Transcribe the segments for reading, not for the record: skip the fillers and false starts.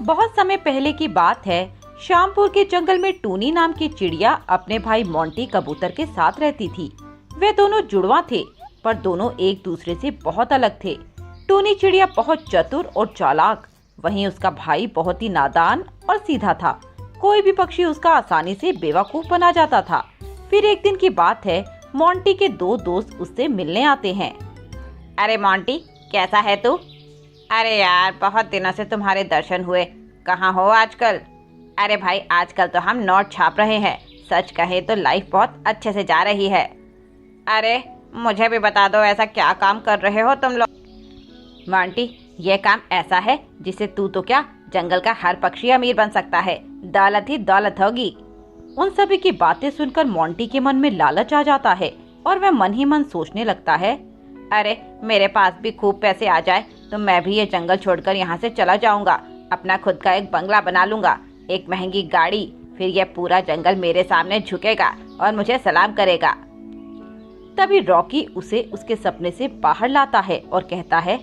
बहुत समय पहले की बात है। श्यामपुर के जंगल में टूनी नाम की चिड़िया अपने भाई मोंटी कबूतर के साथ रहती थी। वे दोनों जुड़वा थे, पर दोनों एक दूसरे से बहुत अलग थे। टूनी चिड़िया बहुत चतुर और चालाक, वहीं उसका भाई बहुत ही नादान और सीधा था। कोई भी पक्षी उसका आसानी से बेवकूफ बना जाता था। फिर एक दिन की बात है, मोंटी के दो दोस्त उससे मिलने आते हैं। अरे मोंटी, कैसा है तू? अरे यार, बहुत दिनों से तुम्हारे दर्शन हुए। कहाँ हो आजकल? अरे भाई, आजकल तो हम नोट छाप रहे हैं। सच कहे तो लाइफ बहुत अच्छे से जा रही है। अरे मुझे भी बता दो, ऐसा क्या काम कर रहे हो तुम लोग? मोंटी, ये काम ऐसा है जिसे तू तो क्या, जंगल का हर पक्षी अमीर बन सकता है। दौलत ही दौलत होगी। उन सभी की बातें सुनकर मोंटी के मन में लालच आ जाता है और वह मन ही मन सोचने लगता है, अरे मेरे पास भी खूब पैसे आ जाए तो मैं भी ये जंगल छोड़कर यहाँ से चला जाऊंगा। अपना खुद का एक बंगला बना लूंगा, एक महंगी गाड़ी। फिर यह पूरा जंगल मेरे सामने झुकेगा और मुझे सलाम करेगा। तभी रॉकी उसे उसके सपने से बाहर लाता है और कहता है,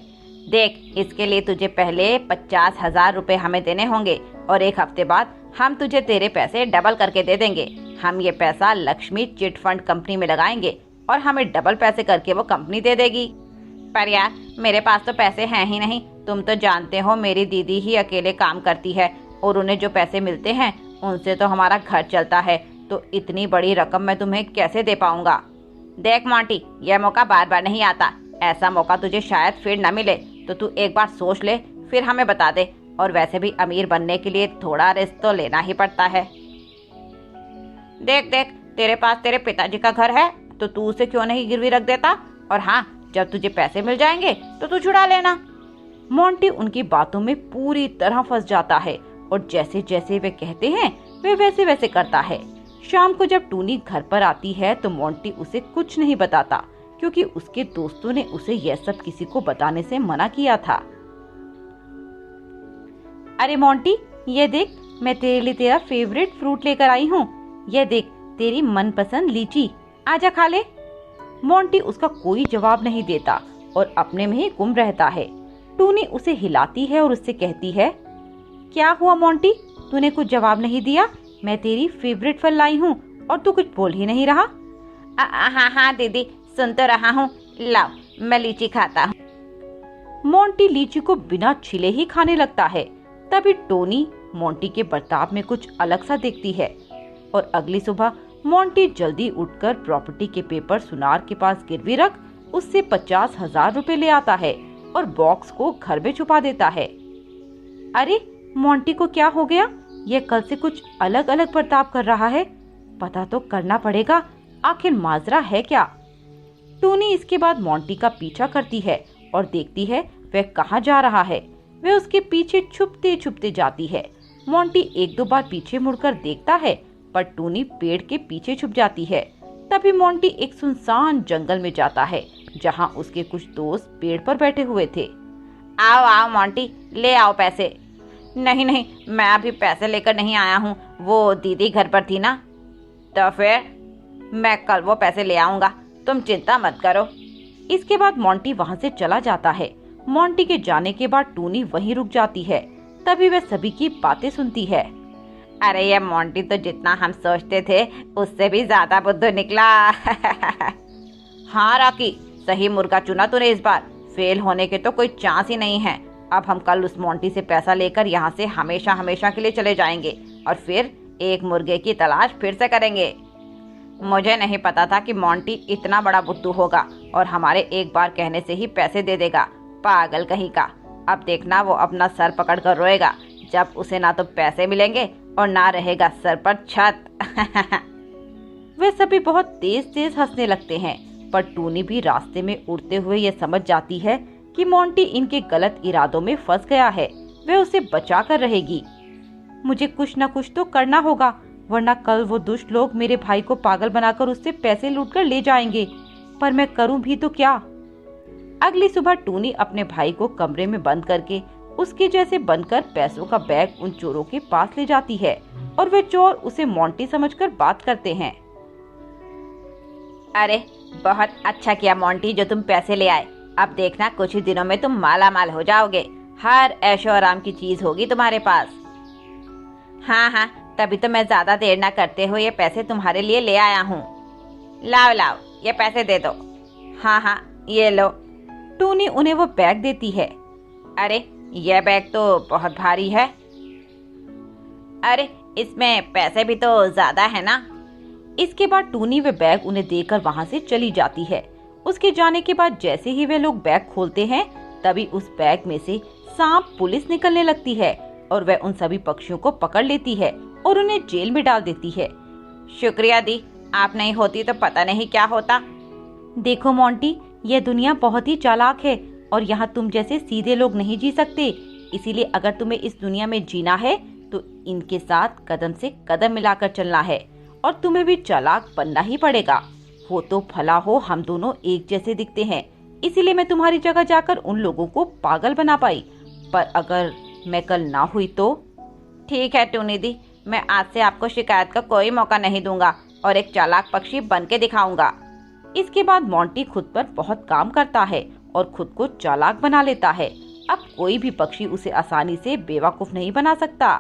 देख, इसके लिए तुझे पहले 50,000 रुपए हमें देने होंगे और एक हफ्ते बाद हम तुझे तेरे पैसे डबल करके दे देंगे। हम ये पैसा लक्ष्मी चिट फंड कंपनी में लगाएंगे और हमें डबल पैसे करके वो कंपनी दे देगी। पर यार, मेरे पास तो पैसे हैं ही नहीं। तुम तो जानते हो मेरी दीदी ही अकेले काम करती है और उन्हें जो पैसे मिलते हैं उनसे तो हमारा घर चलता है। तो इतनी बड़ी रकम मैं तुम्हें कैसे दे पाऊंगा? देख मोंटी, यह मौका बार बार नहीं आता। ऐसा मौका तुझे शायद फिर न मिले, तो तू एक बार सोच ले, फिर हमें बता दे। और वैसे भी अमीर बनने के लिए थोड़ा रिस्क तो लेना ही पड़ता है। देख देख, तेरे पास तेरे पिताजी का घर है, तो तू उसे क्यों नहीं गिरवी रख देता? और हाँ, जब तुझे पैसे मिल जाएंगे तो तू छुड़ा लेना। मोंटी उनकी बातों में पूरी तरह फंस जाता है और जैसे जैसे वे कहते हैं वे वैसे वैसे करता है। शाम को जब टूनी घर पर आती है तो मोंटी उसे कुछ नहीं बताता, क्योंकि उसके दोस्तों ने उसे यह सब किसी को बताने से मना किया था। अरे मोंटी, ये देख, मैं तेरे लिए तेरा फेवरेट फ्रूट लेकर आई हूँ। ये देख, तेरी मनपसंद लीची, आजा खा ले। मोंटी उसका कोई जवाब नहीं देता और अपने में ही गुम रहता है। टूनी उसे हिलाती है और उससे कहती है, क्या हुआ मोंटी, तूने कुछ जवाब नहीं दिया? मैं तेरी फेवरेट फल लाई हूँ और तू कुछ बोल ही नहीं रहा। हाँ हाँ दीदी, सुन तो रहा हूँ। लाओ, मैं लीची खाता हूँ। मोंटी लीची को बिना छिले ही खाने लगता है। तभी टोनी मोंटी के बर्ताव में कुछ अलग सा देखती है और अगली सुबह मोंटी जल्दी उठकर प्रॉपर्टी के पेपर सुनार के पास गिरवी रख उससे 50,000 रुपए ले आता है और बॉक्स को घर में छुपा देता है। अरे मोंटी को क्या हो गया? यह कल से कुछ अलग अलग बर्ताव कर रहा है। पता तो करना पड़ेगा, आखिर माजरा है क्या? टूनी इसके बाद मोंटी का पीछा करती है और देखती है वह कहाँ जा रहा है। वह उसके पीछे छुपते छुपते जाती है। मोंटी एक दो बार पीछे मुड़कर देखता है, पर टूनी पेड़ के पीछे छुप जाती है। तभी मोंटी एक सुनसान जंगल में जाता है, जहाँ उसके कुछ दोस्त पेड़ पर बैठे हुए थे। आओ आओ मोंटी, ले आओ पैसे। नहीं नहीं, मैं अभी पैसे लेकर नहीं आया हूँ, वो दीदी घर पर थी ना। तो फिर मैं कल वो पैसे ले आऊंगा, तुम चिंता मत करो। इसके बाद मोंटी वहाँ से चला जाता है। मोंटी के जाने के बाद टूनी वहीं रुक जाती है। तभी वह सभी की बातें सुनती है। अरे ये मोंटी तो जितना हम सोचते थे उससे भी ज्यादा बुद्धू निकला। हाँ रॉकी, सही मुर्गा चुना तूने इस बार। फेल होने के तो कोई चांस ही नहीं है। अब हम कल उस मोंटी से पैसा लेकर यहाँ से हमेशा हमेशा के लिए चले जाएंगे और फिर एक मुर्गे की तलाश फिर से करेंगे। मुझे नहीं पता था कि मोंटी इतना बड़ा बुद्धू होगा और हमारे एक बार कहने से ही पैसे दे देगा। पागल कहीं का। अब देखना वो अपना सर पकड़ कर रोएगा जब उसे ना तो पैसे मिलेंगे और ना रहेगा सर पर छत। वे सभी बहुत तेज तेज हंसने लगते हैं, पर टूनी भी रास्ते में उड़ते हुए ये समझ जाती है कि मोंटी इनके गलत इरादों में फंस गया है। वह उसे बचा कर रहेगी। मुझे कुछ न कुछ तो करना होगा, वरना कल वो दुष्ट लोग मेरे भाई को पागल बनाकर उससे पैसे लूटकर ले जाएंगे। पर मैं करूं भी तो क्या? अगली सुबह टूनी अपने भाई को कमरे में बंद करके उसके जैसे बनकर पैसों का बैग उन चोरों के पास ले जाती है और वे चोर उसे मोंटी समझकर बात करते हैं। अरे बहुत अच्छा किया मोंटी जो तुम पैसे ले आए। अब देखना कुछ ही दिनों में तुम माला माल हो जाओगे। हर ऐशो आराम की चीज होगी तुम्हारे पास। हाँ हाँ, तभी तो मैं ज्यादा देर ना करते हुए ये पैसे तुम्हारे लिए ले आया हूँ। लाओ लाओ, ये पैसे दे दो। हाँ हाँ, ये लो। टोनी उन्हें वो बैग देती है। अरे ये बैग तो बहुत भारी है। अरे इसमें पैसे भी तो ज्यादा है ना। इसके बाद टोनी वे बैग उन्हें देकर वहां से चली जाती है। उसके जाने के बाद जैसे ही वे लोग बैग खोलते हैं, तभी उस बैग में से सांप पुलिस निकलने लगती है और वह उन सभी पक्षियों को पकड़ लेती है और उन्हें जेल में डाल देती है। शुक्रिया दी, आप नहीं होती तो पता नहीं क्या होता। देखो मोंटी, यह दुनिया बहुत ही चालाक है और यहाँ तुम जैसे सीधे लोग नहीं जी सकते। इसीलिए अगर तुम्हें इस दुनिया में जीना है तो इनके साथ कदम से कदम मिलाकर चलना है और तुम्हें भी चालाक बनना ही पड़ेगा। हो तो भला हो, हम दोनों एक जैसे दिखते हैं, इसीलिए मैं तुम्हारी जगह जाकर उन लोगों को पागल बना पाई। पर अगर मैं कल ना हुई तो? ठीक है टूनी दी, मैं आज से आपको शिकायत का कोई मौका नहीं दूंगा और एक चालाक पक्षी बन के दिखाऊंगा। इसके बाद मोंटी खुद पर बहुत काम करता है और खुद को चालाक बना लेता है। अब कोई भी पक्षी उसे आसानी से बेवकूफ नहीं बना सकता।